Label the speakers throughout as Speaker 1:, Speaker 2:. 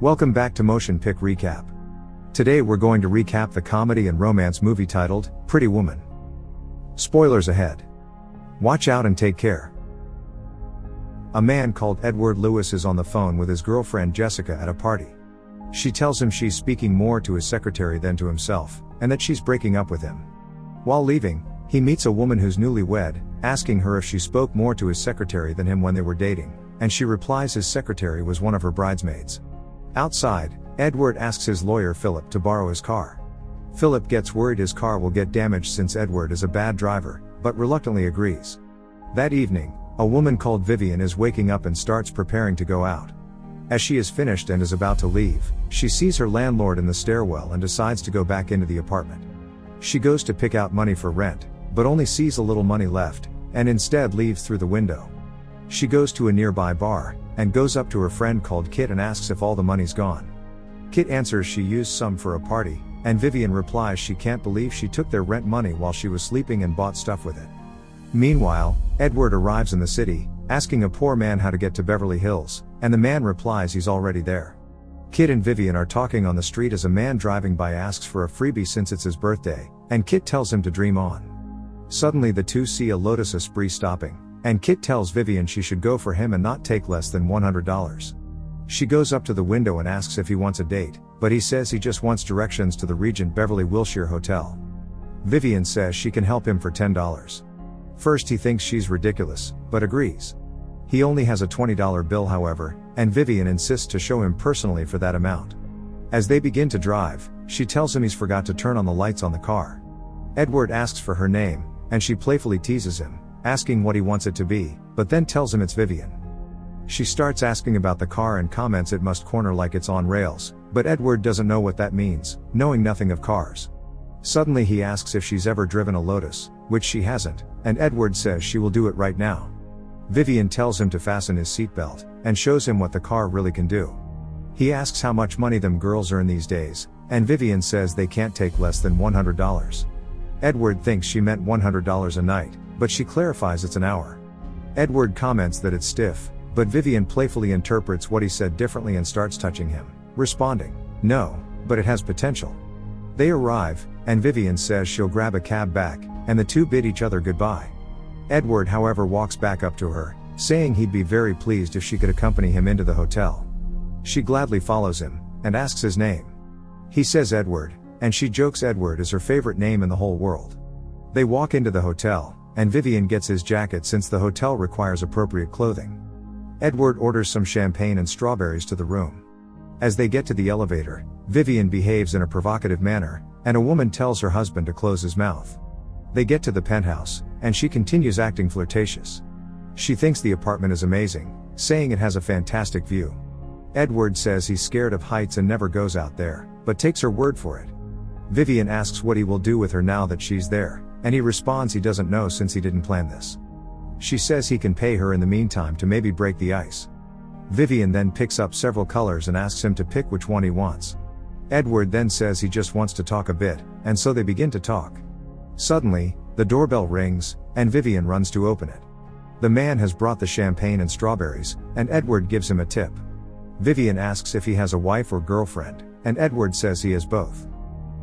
Speaker 1: Welcome back to MotionPic Recap. Today we're going to recap the comedy and romance movie titled, Pretty Woman. Spoilers ahead. Watch out and take care. A man called Edward Lewis is on the phone with his girlfriend Jessica at a party. She tells him she's speaking more to his secretary than to himself, and that she's breaking up with him. While leaving, he meets a woman who's newlywed, asking her if she spoke more to his secretary than him when they were dating, and she replies his secretary was one of her bridesmaids. Outside, Edward asks his lawyer Philip to borrow his car. Philip gets worried his car will get damaged since Edward is a bad driver, but reluctantly agrees. That evening, a woman called Vivian is waking up and starts preparing to go out. As she is finished and is about to leave, she sees her landlord in the stairwell and decides to go back into the apartment. She goes to pick out money for rent, but only sees a little money left, and instead leaves through the window. She goes to a nearby bar, and goes up to her friend called Kit and asks if all the money's gone. Kit answers she used some for a party, and Vivian replies she can't believe she took their rent money while she was sleeping and bought stuff with it. Meanwhile, Edward arrives in the city, asking a poor man how to get to Beverly Hills, and the man replies he's already there. Kit and Vivian are talking on the street as a man driving by asks for a freebie since it's his birthday, and Kit tells him to dream on. Suddenly the two see a Lotus Esprit stopping, and Kit tells Vivian she should go for him and not take less than $100. She goes up to the window and asks if he wants a date, but he says he just wants directions to the Regent Beverly Wilshire Hotel. Vivian says she can help him for $10. First he thinks she's ridiculous, but agrees. He only has a $20 bill however, and Vivian insists to show him personally for that amount. As they begin to drive, she tells him he's forgot to turn on the lights on the car. Edward asks for her name, and she playfully teases him, asking what he wants it to be, but then tells him it's Vivian. She starts asking about the car and comments it must corner like it's on rails, but Edward doesn't know what that means, knowing nothing of cars. Suddenly he asks if she's ever driven a Lotus, which she hasn't, and Edward says she will do it right now. Vivian tells him to fasten his seatbelt, and shows him what the car really can do. He asks how much money them girls earn these days, and Vivian says they can't take less than $100. Edward thinks she meant $100 a night, but she clarifies it's an hour. Edward comments that it's stiff, but Vivian playfully interprets what he said differently and starts touching him, responding, "No, but it has potential." They arrive, and Vivian says she'll grab a cab back, and the two bid each other goodbye. Edward however walks back up to her, saying he'd be very pleased if she could accompany him into the hotel. She gladly follows him, and asks his name. He says Edward, and she jokes Edward is her favorite name in the whole world. They walk into the hotel, and Vivian gets his jacket since the hotel requires appropriate clothing. Edward orders some champagne and strawberries to the room. As they get to the elevator, Vivian behaves in a provocative manner, and a woman tells her husband to close his mouth. They get to the penthouse, and she continues acting flirtatious. She thinks the apartment is amazing, saying it has a fantastic view. Edward says he's scared of heights and never goes out there, but takes her word for it. Vivian asks what he will do with her now that she's there, and he responds he doesn't know since he didn't plan this. She says he can pay her in the meantime to maybe break the ice. Vivian then picks up several colors and asks him to pick which one he wants. Edward then says he just wants to talk a bit, and so they begin to talk. Suddenly, the doorbell rings, and Vivian runs to open it. The man has brought the champagne and strawberries, and Edward gives him a tip. Vivian asks if he has a wife or girlfriend, and Edward says he has both.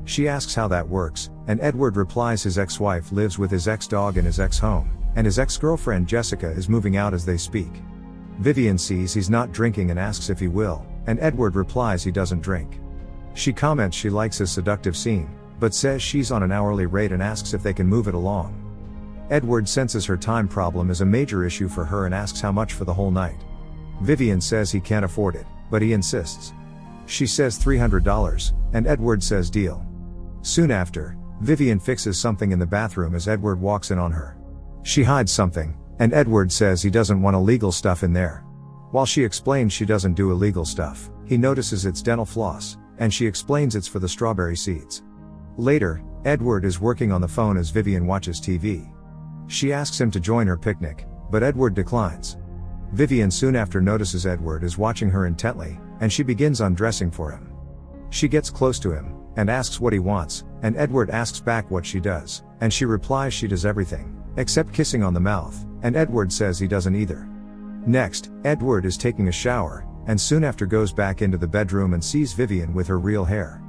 Speaker 1: She asks how that works, and Edward replies his ex-wife lives with his ex-dog in his ex-home, and his ex-girlfriend Jessica is moving out as they speak. Vivian sees he's not drinking and asks if he will, and Edward replies he doesn't drink. She comments she likes his seductive scene, but says she's on an hourly rate and asks if they can move it along. Edward senses her time problem is a major issue for her and asks how much for the whole night. Vivian says he can't afford it, but he insists. She says $300, and Edward says deal. Soon after, Vivian fixes something in the bathroom as Edward walks in on her. She hides something, and Edward says he doesn't want illegal stuff in there. While she explains she doesn't do illegal stuff, he notices it's dental floss, and she explains it's for the strawberry seeds. Later, Edward is working on the phone as Vivian watches TV. She asks him to join her picnic, but Edward declines. Vivian soon after notices Edward is watching her intently, and she begins undressing for him. She gets close to him, and asks what he wants, and Edward asks back what she does, and she replies she does everything, except kissing on the mouth, and Edward says he doesn't either. Next, Edward is taking a shower, and soon after goes back into the bedroom and sees Vivian with her real hair.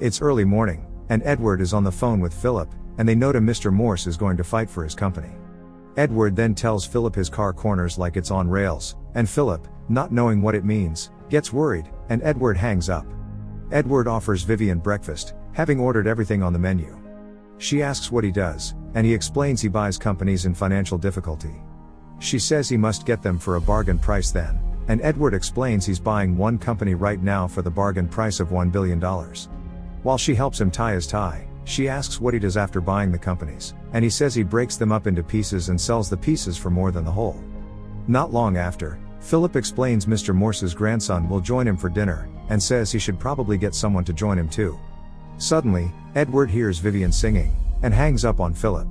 Speaker 1: It's early morning, and Edward is on the phone with Philip, and they note Mr. Morse is going to fight for his company. Edward then tells Philip his car corners like it's on rails, and Philip, not knowing what it means, gets worried, and Edward hangs up. Edward offers Vivian breakfast, having ordered everything on the menu. She asks what he does, and he explains he buys companies in financial difficulty. She says he must get them for a bargain price then, and Edward explains he's buying one company right now for the bargain price of $1 billion. While she helps him tie his tie, she asks what he does after buying the companies, and he says he breaks them up into pieces and sells the pieces for more than the whole. Not long after, Philip explains Mr. Morse's grandson will join him for dinner, and says he should probably get someone to join him too. Suddenly, Edward hears Vivian singing, and hangs up on Philip.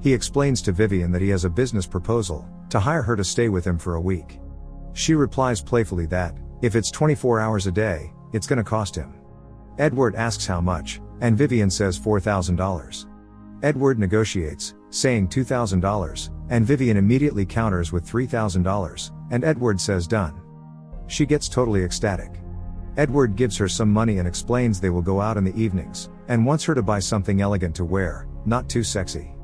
Speaker 1: He explains to Vivian that he has a business proposal, to hire her to stay with him for a week. She replies playfully that, if it's 24 hours a day, it's gonna cost him. Edward asks how much, and Vivian says $4,000. Edward negotiates, saying $2,000, and Vivian immediately counters with $3,000, and Edward says done. She gets totally ecstatic. Edward gives her some money and explains they will go out in the evenings, and wants her to buy something elegant to wear, not too sexy.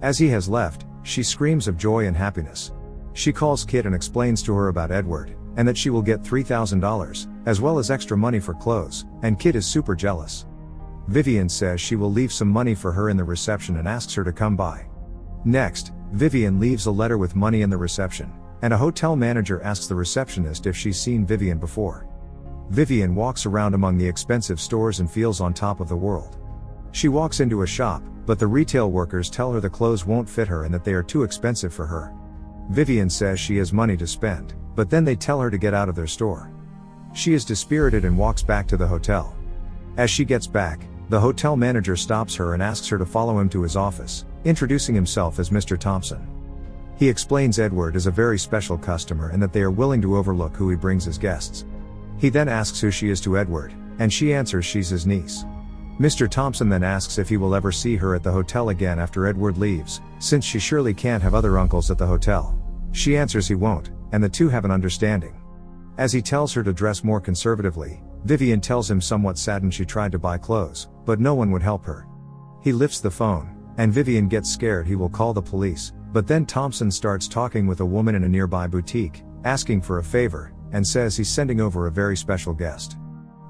Speaker 1: As he has left, she screams of joy and happiness. She calls Kit and explains to her about Edward, and that she will get $3,000, as well as extra money for clothes, and Kit is super jealous. Vivian says she will leave some money for her in the reception and asks her to come by. Next, Vivian leaves a letter with money in the reception, and a hotel manager asks the receptionist if she's seen Vivian before. Vivian walks around among the expensive stores and feels on top of the world. She walks into a shop, but the retail workers tell her the clothes won't fit her and that they are too expensive for her. Vivian says she has money to spend, but then they tell her to get out of their store. She is dispirited and walks back to the hotel. As she gets back, the hotel manager stops her and asks her to follow him to his office, introducing himself as Mr. Thompson. He explains Edward is a very special customer and that they are willing to overlook who he brings as guests. He then asks who she is to Edward, and she answers she's his niece. Mr. Thompson then asks if he will ever see her at the hotel again after Edward leaves, since she surely can't have other uncles at the hotel. She answers he won't, and the two have an understanding. As he tells her to dress more conservatively, Vivian tells him somewhat saddened she tried to buy clothes, but no one would help her. He lifts the phone, and Vivian gets scared he will call the police, but then Thompson starts talking with a woman in a nearby boutique, asking for a favor, and says he's sending over a very special guest.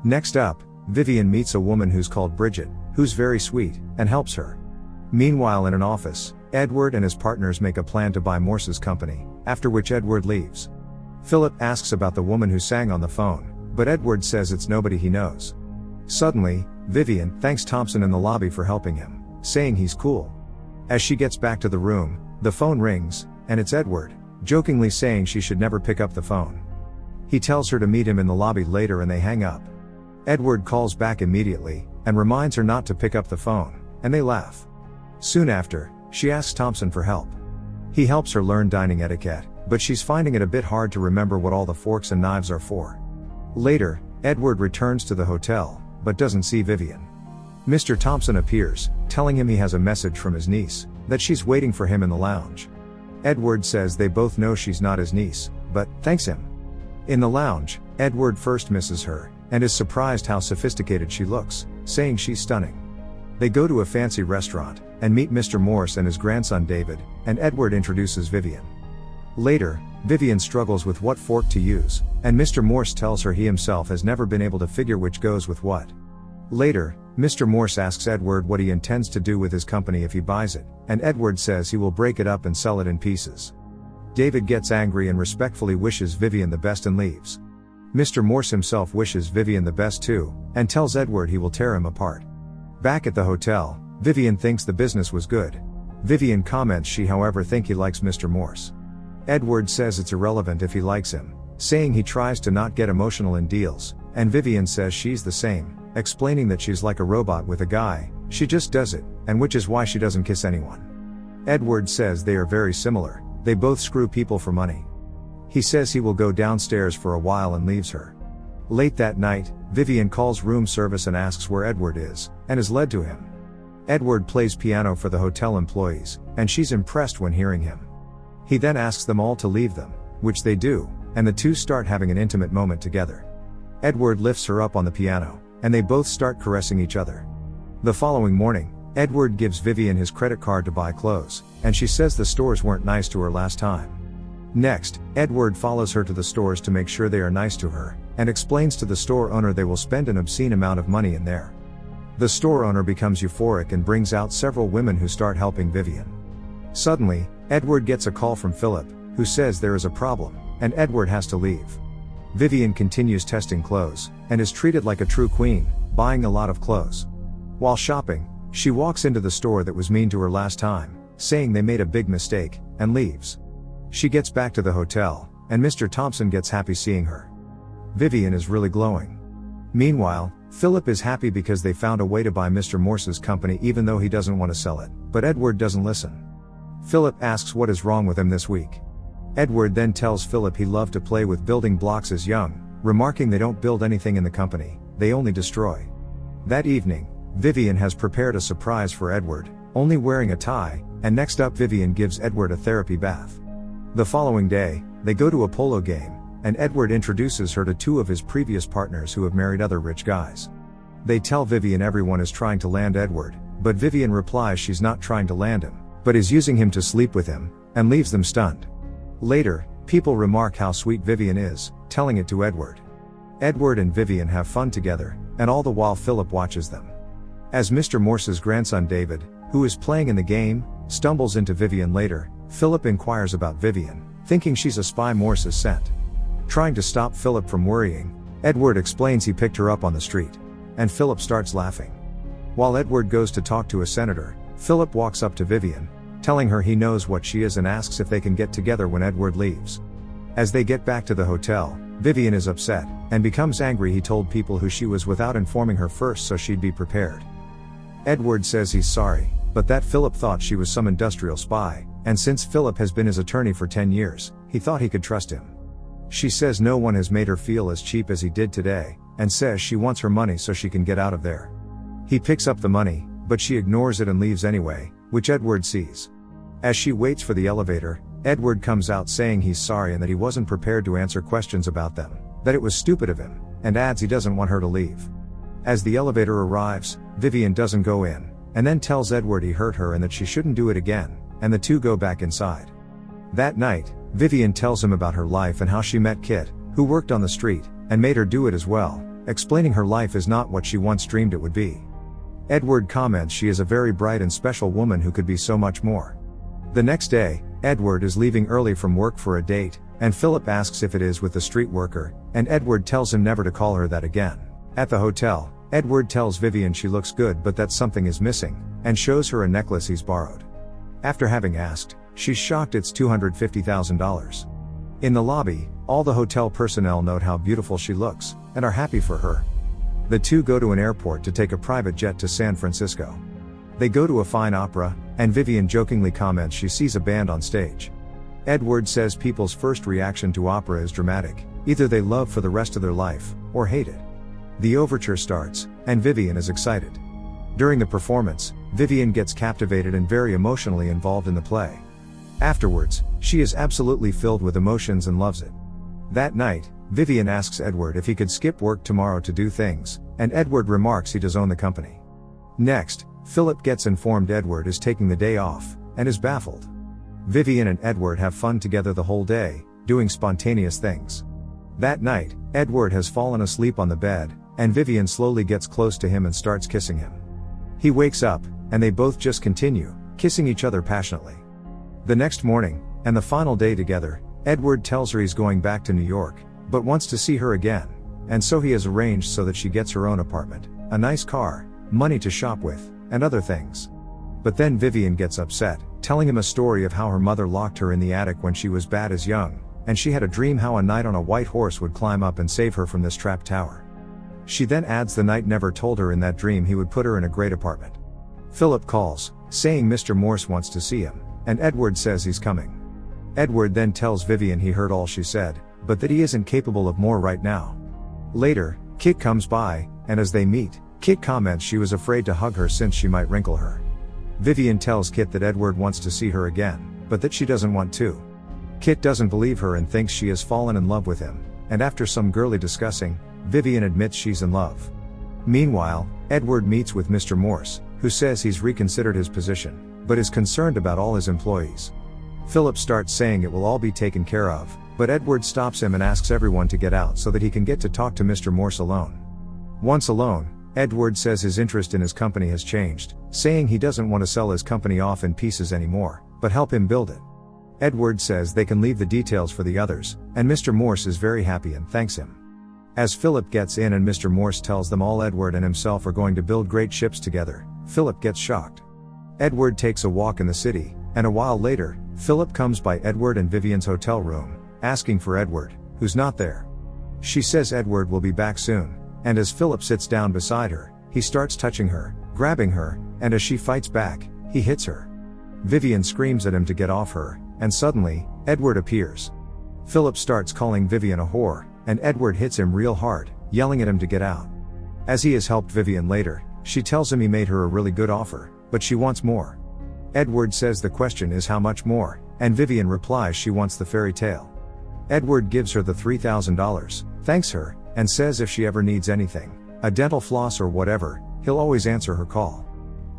Speaker 1: Next up, Vivian meets a woman who's called Bridget, who's very sweet, and helps her. Meanwhile in an office, Edward and his partners make a plan to buy Morse's company, after which Edward leaves. Philip asks about the woman who sang on the phone, but Edward says it's nobody he knows. Suddenly, Vivian thanks Thompson in the lobby for helping him, saying he's cool. As she gets back to the room, the phone rings, and it's Edward, jokingly saying she should never pick up the phone. He tells her to meet him in the lobby later and they hang up. Edward calls back immediately, and reminds her not to pick up the phone, and they laugh. Soon after, she asks Thompson for help. He helps her learn dining etiquette, but she's finding it a bit hard to remember what all the forks and knives are for. Later, Edward returns to the hotel, but doesn't see Vivian. Mr. Thompson appears, telling him he has a message from his niece, that she's waiting for him in the lounge. Edward says they both know she's not his niece, but thanks him. In the lounge, Edward first misses her, and is surprised how sophisticated she looks, saying she's stunning. They go to a fancy restaurant, and meet Mr. Morse and his grandson David, and Edward introduces Vivian. Later, Vivian struggles with what fork to use, and Mr. Morse tells her he himself has never been able to figure which goes with what. Later, Mr. Morse asks Edward what he intends to do with his company if he buys it, and Edward says he will break it up and sell it in pieces. David gets angry and respectfully wishes Vivian the best and leaves. Mr. Morse himself wishes Vivian the best too, and tells Edward he will tear him apart. Back at the hotel, Vivian thinks the business was good. Vivian comments she however think he likes Mr. Morse. Edward says it's irrelevant if he likes him, saying he tries to not get emotional in deals, and Vivian says she's the same, explaining that she's like a robot with a guy, she just does it, and which is why she doesn't kiss anyone. Edward says they are very similar, they both screw people for money. He says he will go downstairs for a while and leaves her. Late that night, Vivian calls room service and asks where Edward is, and is led to him. Edward plays piano for the hotel employees, and she's impressed when hearing him. He then asks them all to leave them, which they do, and the two start having an intimate moment together. Edward lifts her up on the piano, and they both start caressing each other. The following morning, Edward gives Vivian his credit card to buy clothes, and she says the stores weren't nice to her last time. Next, Edward follows her to the stores to make sure they are nice to her, and explains to the store owner they will spend an obscene amount of money in there. The store owner becomes euphoric and brings out several women who start helping Vivian. Suddenly, Edward gets a call from Philip, who says there is a problem, and Edward has to leave. Vivian continues testing clothes, and is treated like a true queen, buying a lot of clothes. While shopping, she walks into the store that was mean to her last time, saying they made a big mistake, and leaves. She gets back to the hotel, and Mr. Thompson gets happy seeing her. Vivian is really glowing. Meanwhile, Philip is happy because they found a way to buy Mr. Morse's company even though he doesn't want to sell it, but Edward doesn't listen. Philip asks what is wrong with him this week. Edward then tells Philip he loved to play with building blocks as young, remarking they don't build anything in the company, they only destroy. That evening, Vivian has prepared a surprise for Edward, only wearing a tie, and next up Vivian gives Edward a therapy bath. The following day, they go to a polo game, and Edward introduces her to two of his previous partners who have married other rich guys. They tell Vivian everyone is trying to land Edward, but Vivian replies she's not trying to land him, but is using him to sleep with him, and leaves them stunned. Later, people remark how sweet Vivian is, telling it to Edward. Edward and Vivian have fun together, and all the while Philip watches them. As Mr. Morse's grandson David, who is playing in the game, stumbles into Vivian later, Philip inquires about Vivian, thinking she's a spy Morse has sent. Trying to stop Philip from worrying, Edward explains he picked her up on the street. And Philip starts laughing. While Edward goes to talk to a senator, Philip walks up to Vivian, telling her he knows what she is and asks if they can get together when Edward leaves. As they get back to the hotel, Vivian is upset, and becomes angry he told people who she was without informing her first so she'd be prepared. Edward says he's sorry, but that Philip thought she was some industrial spy, and since Philip has been his attorney for 10 years, he thought he could trust him. She says no one has made her feel as cheap as he did today, and says she wants her money so she can get out of there. He picks up the money, but she ignores it and leaves anyway, which Edward sees. As she waits for the elevator, Edward comes out saying he's sorry and that he wasn't prepared to answer questions about them, that it was stupid of him, and adds he doesn't want her to leave. As the elevator arrives, Vivian doesn't go in, and then tells Edward he hurt her and that she shouldn't do it again, and the two go back inside. That night, Vivian tells him about her life and how she met Kit, who worked on the street, and made her do it as well, explaining her life is not what she once dreamed it would be. Edward comments she is a very bright and special woman who could be so much more. The next day, Edward is leaving early from work for a date, and Philip asks if it is with the street worker, and Edward tells him never to call her that again. At the hotel, Edward tells Vivian she looks good but that something is missing, and shows her a necklace he's borrowed. After having asked, she's shocked it's $250,000. In the lobby, all the hotel personnel note how beautiful she looks, and are happy for her. The two go to an airport to take a private jet to San Francisco. They go to a fine opera, and Vivian jokingly comments she sees a band on stage. Edward says people's first reaction to opera is dramatic, either they love for the rest of their life, or hate it. The overture starts, and Vivian is excited. During the performance, Vivian gets captivated and very emotionally involved in the play. Afterwards, she is absolutely filled with emotions and loves it. That night, Vivian asks Edward if he could skip work tomorrow to do things, and Edward remarks he does own the company. Next, Philip gets informed Edward is taking the day off, and is baffled. Vivian and Edward have fun together the whole day, doing spontaneous things. That night, Edward has fallen asleep on the bed, and Vivian slowly gets close to him and starts kissing him. He wakes up, and they both just continue, kissing each other passionately. The next morning, and the final day together, Edward tells her he's going back to New York, but wants to see her again, and so he has arranged so that she gets her own apartment, a nice car, money to shop with, and other things. But then Vivian gets upset, telling him a story of how her mother locked her in the attic when she was bad as young, and she had a dream how a knight on a white horse would climb up and save her from this trapped tower. She then adds the knight never told her in that dream he would put her in a great apartment. Philip calls, saying Mr. Morse wants to see him, and Edward says he's coming. Edward then tells Vivian he heard all she said, but that he isn't capable of more right now. Later, Kit comes by, and as they meet, Kit comments she was afraid to hug her since she might wrinkle her. Vivian tells Kit that Edward wants to see her again, but that she doesn't want to. Kit doesn't believe her and thinks she has fallen in love with him, and after some girly discussing, Vivian admits she's in love. Meanwhile, Edward meets with Mr. Morse, who says he's reconsidered his position, but is concerned about all his employees. Philip starts saying it will all be taken care of, but Edward stops him and asks everyone to get out so that he can get to talk to Mr. Morse alone. Once alone, Edward says his interest in his company has changed, saying he doesn't want to sell his company off in pieces anymore, but help him build it. Edward says they can leave the details for the others, and Mr. Morse is very happy and thanks him. As Philip gets in and Mr. Morse tells them all Edward and himself are going to build great ships together, Philip gets shocked. Edward takes a walk in the city, and a while later, Philip comes by Edward and Vivian's hotel room, asking for Edward, who's not there. She says Edward will be back soon, and as Philip sits down beside her, he starts touching her, grabbing her, and as she fights back, he hits her. Vivian screams at him to get off her, and suddenly, Edward appears. Philip starts calling Vivian a whore, and Edward hits him real hard, yelling at him to get out. As he has helped Vivian later, she tells him he made her a really good offer, but she wants more. Edward says the question is how much more, and Vivian replies she wants the fairy tale. Edward gives her the $3,000, thanks her, and says if she ever needs anything, a dental floss or whatever, he'll always answer her call.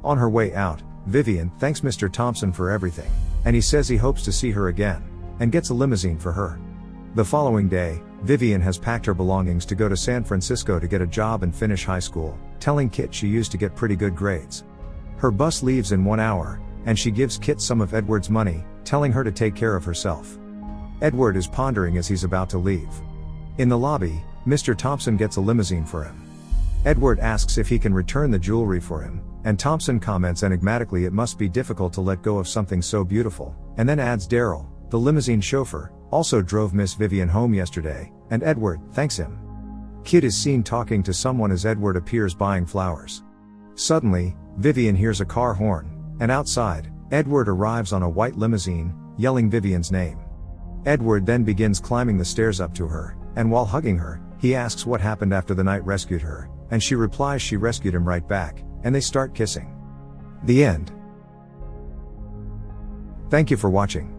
Speaker 1: On her way out, Vivian thanks Mr. Thompson for everything, and he says he hopes to see her again, and gets a limousine for her. The following day, Vivian has packed her belongings to go to San Francisco to get a job and finish high school, telling Kit she used to get pretty good grades. Her bus leaves in 1 hour, and she gives Kit some of Edward's money, telling her to take care of herself. Edward is pondering as he's about to leave. In the lobby, Mr. Thompson gets a limousine for him. Edward asks if he can return the jewelry for him, and Thompson comments enigmatically it must be difficult to let go of something so beautiful, and then adds Daryl, the limousine chauffeur, also drove Miss Vivian home yesterday, and Edward thanks him. Kit is seen talking to someone as Edward appears buying flowers. Suddenly, Vivian hears a car horn, and outside, Edward arrives on a white limousine, yelling Vivian's name. Edward then begins climbing the stairs up to her, and while hugging her, he asks what happened after the night rescued her, and she replies she rescued him right back, and they start kissing. The end. Thank you for watching.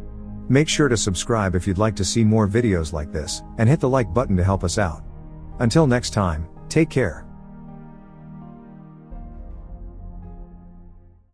Speaker 1: Make sure to subscribe if you'd like to see more videos like this, and hit the like button to help us out. Until next time, take care.